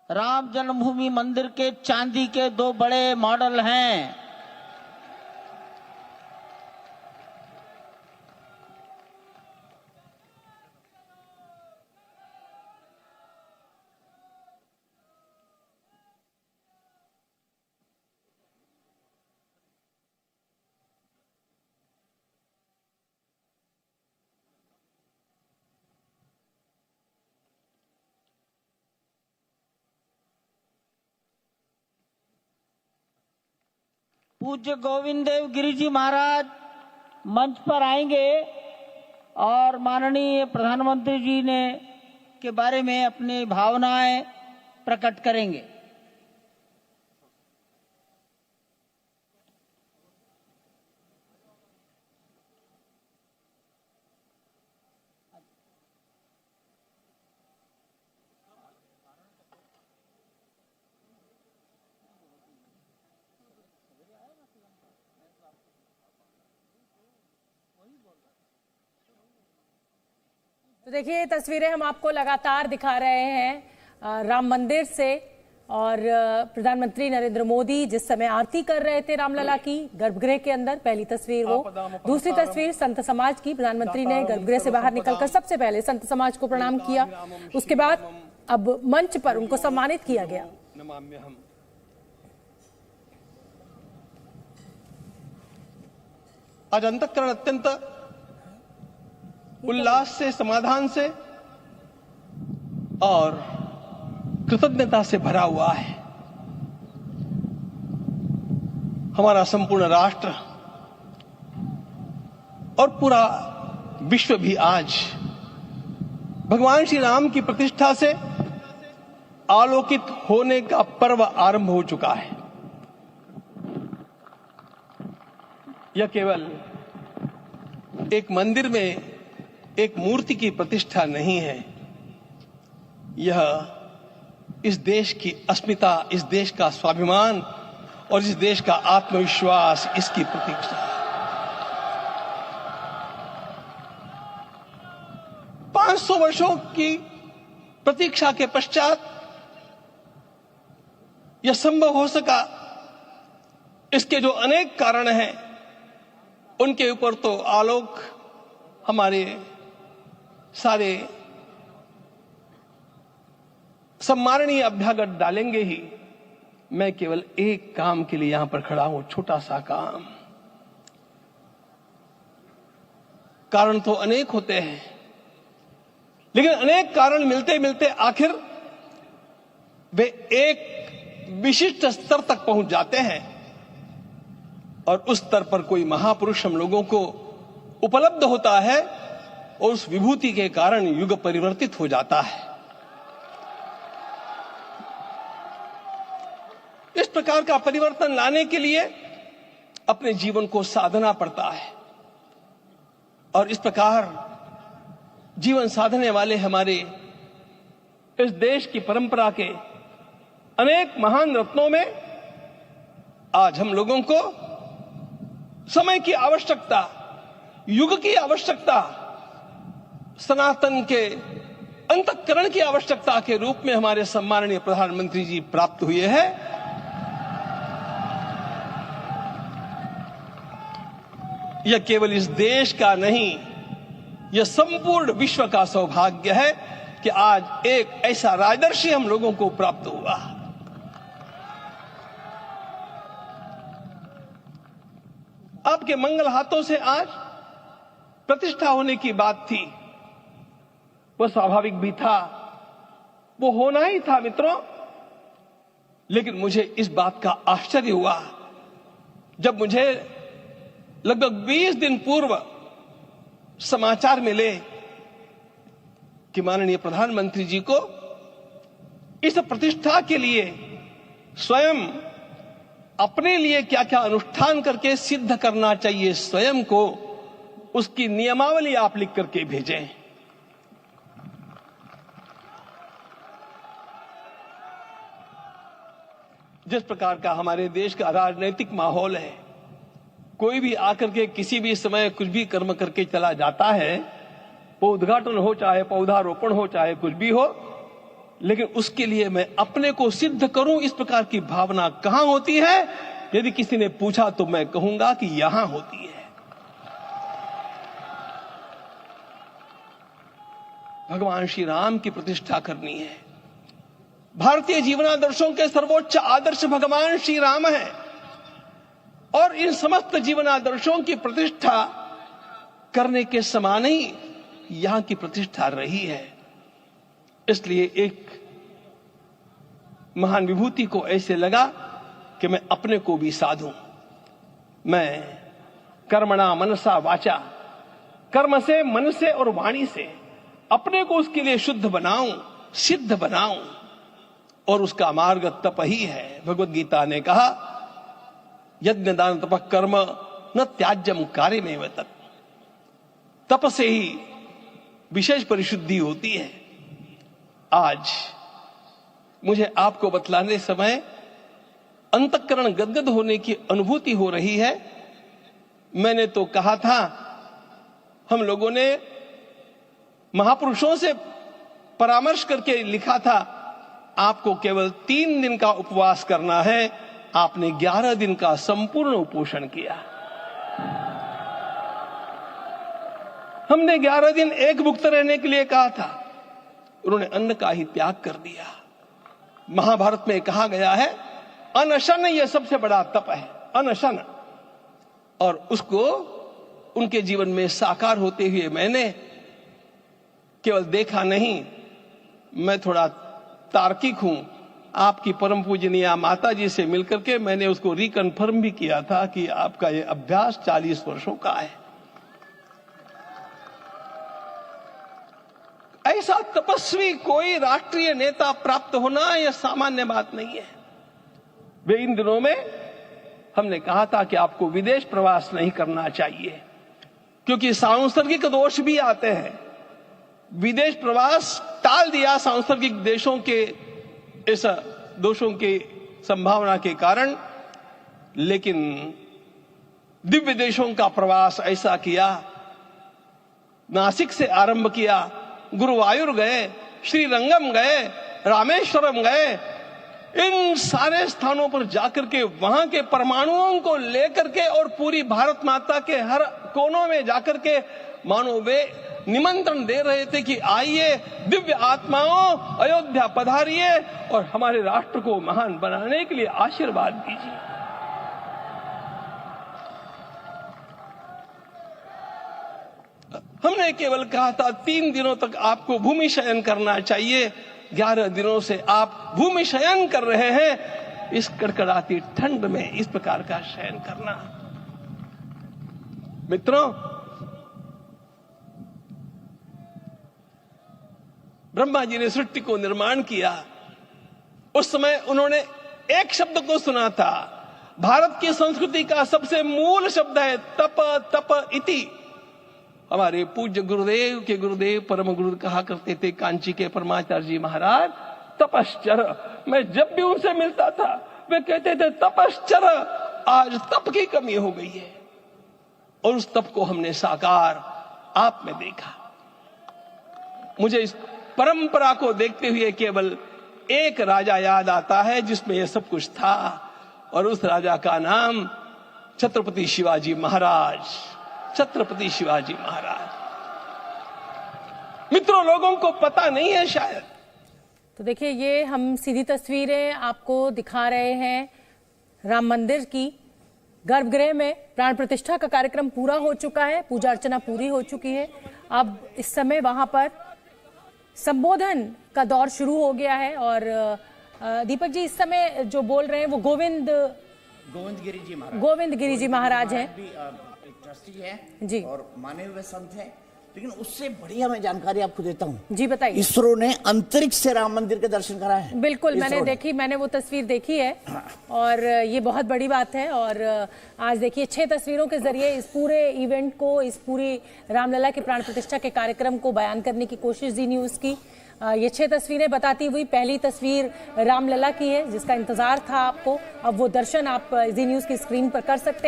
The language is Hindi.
राम जन्मभूमि मंदिर के चांदी के 2 बड़े मॉडल हैं। पूज्य गोविंद देव गिरि जी महाराज मंच पर आएंगे और माननीय प्रधानमंत्री जी ने के बारे में अपनी भावनाएं प्रकट करेंगे। तो देखिए ये तस्वीरें हम आपको लगातार दिखा रहे हैं राम मंदिर से, और प्रधानमंत्री नरेंद्र मोदी जिस समय आरती कर रहे थे रामलला की गर्भगृह के अंदर, पहली तस्वीर वो। दूसरी तस्वीर संत समाज की, प्रधानमंत्री ने गर्भगृह से बाहर निकलकर सबसे पहले संत समाज को प्रणाम किया, उसके बाद अब मंच पर उनको सम्मानित किया गया। आज अंतःकरण अत्यंत उल्लास से, समाधान से और कृतज्ञता से भरा हुआ है। हमारा संपूर्ण राष्ट्र और पूरा विश्व भी आज भगवान श्री राम की प्रतिष्ठा से आलोकित होने का पर्व आरंभ हो चुका है। यह केवल एक मंदिर में एक मूर्ति की प्रतिष्ठा नहीं है, यह इस देश की अस्मिता, इस देश का स्वाभिमान और इस देश का आत्मविश्वास, इसकी प्रतीक्षा है। 500 वर्षों की प्रतीक्षा के पश्चात यह संभव हो सका। इसके जो अनेक कारण हैं उनके ऊपर तो आलोक हमारे सारे सम्माननीय अभ्यागत डालेंगे ही। मैं केवल एक काम के लिए यहां पर खड़ा हूं, छोटा सा काम। कारण तो अनेक होते हैं, लेकिन अनेक कारण मिलते मिलते आखिर वे एक विशिष्ट स्तर तक पहुंच जाते हैं, और उस स्तर पर कोई महापुरुष हम लोगों को उपलब्ध होता है और उस विभूति के कारण युग परिवर्तित हो जाता है। इस प्रकार का परिवर्तन लाने के लिए अपने जीवन को साधना पड़ता है, और इस प्रकार जीवन साधने वाले हमारे इस देश की परंपरा के अनेक महान रत्नों में आज हम लोगों को समय की आवश्यकता, युग की आवश्यकता, सनातन के अंतःकरण की आवश्यकता के रूप में हमारे सम्माननीय प्रधानमंत्री जी प्राप्त हुए हैं। यह केवल इस देश का नहीं, यह संपूर्ण विश्व का सौभाग्य है कि आज एक ऐसा राजदर्शी हम लोगों को प्राप्त हुआ। आपके मंगल हाथों से आज प्रतिष्ठा होने की बात थी, वह स्वाभाविक भी था, वो होना ही था मित्रों। लेकिन मुझे इस बात का आश्चर्य हुआ जब मुझे लगभग 20 दिन पूर्व समाचार मिले कि माननीय प्रधानमंत्री जी को इस प्रतिष्ठा के लिए स्वयं अपने लिए क्या क्या अनुष्ठान करके सिद्ध करना चाहिए स्वयं को, उसकी नियमावली आप लिख करके भेजें। जिस प्रकार का हमारे देश का राजनीतिक माहौल है, कोई भी आकर के किसी भी समय कुछ भी कर्म करके चला जाता है, वो उद्घाटन हो चाहे पौधारोपण हो चाहे कुछ भी हो, लेकिन उसके लिए मैं अपने को सिद्ध करूं, इस प्रकार की भावना कहां होती है? यदि किसी ने पूछा तो मैं कहूंगा कि यहां होती है। भगवान श्री राम की प्रतिष्ठा करनी है। भारतीय जीवनादर्शों के सर्वोच्च आदर्श भगवान श्री राम है और इन समस्त जीवनादर्शों की प्रतिष्ठा करने के समान ही यहां की प्रतिष्ठा रही है। इसलिए एक महान विभूति को ऐसे लगा कि मैं अपने को भी साधूं। मैं कर्मणा मनसा वाचा, कर्म से, मन से और वाणी से अपने को उसके लिए शुद्ध बनाऊं, सिद्ध बनाऊं, और उसका मार्ग तप ही है। भगवत गीता ने कहा, यज्ञ दान तप कर्म न त्याज्यम कार्य में तत्। तप से ही विशेष परिशुद्धि होती है। आज मुझे आपको बतलाने समय अंतःकरण गदगद होने की अनुभूति हो रही है। मैंने तो कहा था, हम लोगों ने महापुरुषों से परामर्श करके लिखा था, आपको केवल 3 दिन का उपवास करना है। आपने 11 दिन का संपूर्ण उपोषण किया। हमने 11 दिन एक भुक्त रहने के लिए कहा था, उन्होंने अन्न का ही त्याग कर दिया। महाभारत में कहा गया है, अनशन यह सबसे बड़ा तप है, अनशन। और उसको उनके जीवन में साकार होते हुए मैंने केवल देखा नहीं, मैं थोड़ा तार्किक हूं। आपकी परम पूजनीय माता जी से मिलकर के मैंने उसको रिकन्फर्म भी किया था कि आपका यह अभ्यास 40 वर्षों का है। ऐसा तपस्वी कोई राष्ट्रीय नेता प्राप्त होना यह सामान्य बात नहीं है। वे इन दिनों में हमने कहा था कि आपको विदेश प्रवास नहीं करना चाहिए, क्योंकि सांसर्गिक दोष भी आते हैं। विदेश प्रवास टाल दिया सांसर्गिक देशों के इस दोषों के संभावना के कारण, लेकिन दिव्य देशों का प्रवास ऐसा किया। नासिक से आरंभ किया, गुरुवायूर गए, श्रीरंगम गए, रामेश्वरम गए। इन सारे स्थानों पर जाकर के वहां के परमाणुओं को लेकर के और पूरी भारत माता के हर कोनों में जाकर के मानो वे निमंत्रण दे रहे थे कि आइए दिव्य आत्माओं, अयोध्या पधारिए और हमारे राष्ट्र को महान बनाने के लिए आशीर्वाद दीजिए। हमने केवल कहा था 3 दिनों तक आपको भूमि शयन करना चाहिए। 11 दिनों से आप भूमि शयन कर रहे हैं। इस कड़कड़ाती ठंड में इस प्रकार का शयन करना, मित्रों, ब्रह्मा जी ने सृष्टि को निर्माण किया। उस समय उन्होंने एक शब्द को सुना था। भारत की संस्कृति का सबसे मूल शब्द है तप, तप इति। हमारे पूज्य गुरुदेव के गुरुदेव परम गुरु कहा करते थे, कांची के परमाचार्य जी महाराज, तपश्चर। मैं जब भी उनसे मिलता था वे कहते थे तपश्चर। आज तप की कमी हो गई है और उस तप को हमने साकार आप में देखा। मुझे इस परंपरा को देखते हुए केवल एक राजा याद आता है जिसमें यह सब कुछ था, और उस राजा का नाम छत्रपति शिवाजी महाराज। छत्रपति शिवाजी महाराज। मित्रों, लोगों को पता नहीं है शायद। तो देखिए, ये हम सीधी तस्वीरें आपको दिखा रहे हैं राम मंदिर की। गर्भगृह में प्राण प्रतिष्ठा का कार्यक्रम पूरा हो चुका है, पूजा अर्चना पूरी हो चुकी है। अब इस समय वहां पर संबोधन का दौर शुरू हो गया है और दीपक जी इस समय जो बोल रहे हैं वो गोविंद गिरी जी महाराज हैं, ट्रस्टी है जी और माने हुए संत हैं। लेकिन उससे बढ़िया मैं जानकारी आपको देता हूँ। जी बताइए। इसरो ने अंतरिक्ष से राम मंदिर के दर्शन कराए हैं। बिल्कुल, मैंने वो तस्वीर देखी है और ये बहुत बड़ी बात है। और आज देखिए 6 तस्वीरों के जरिए इस पूरे इवेंट को, इस पूरी रामलला के प्राण प्रतिष्ठा के कार्यक्रम को बयान करने की कोशिश जी न्यूज की। ये 6 तस्वीरें बताती हुई पहली तस्वीर रामलला की है जिसका इंतजार था आपको। अब वो दर्शन आप जी न्यूज की स्क्रीन पर कर सकते हैं।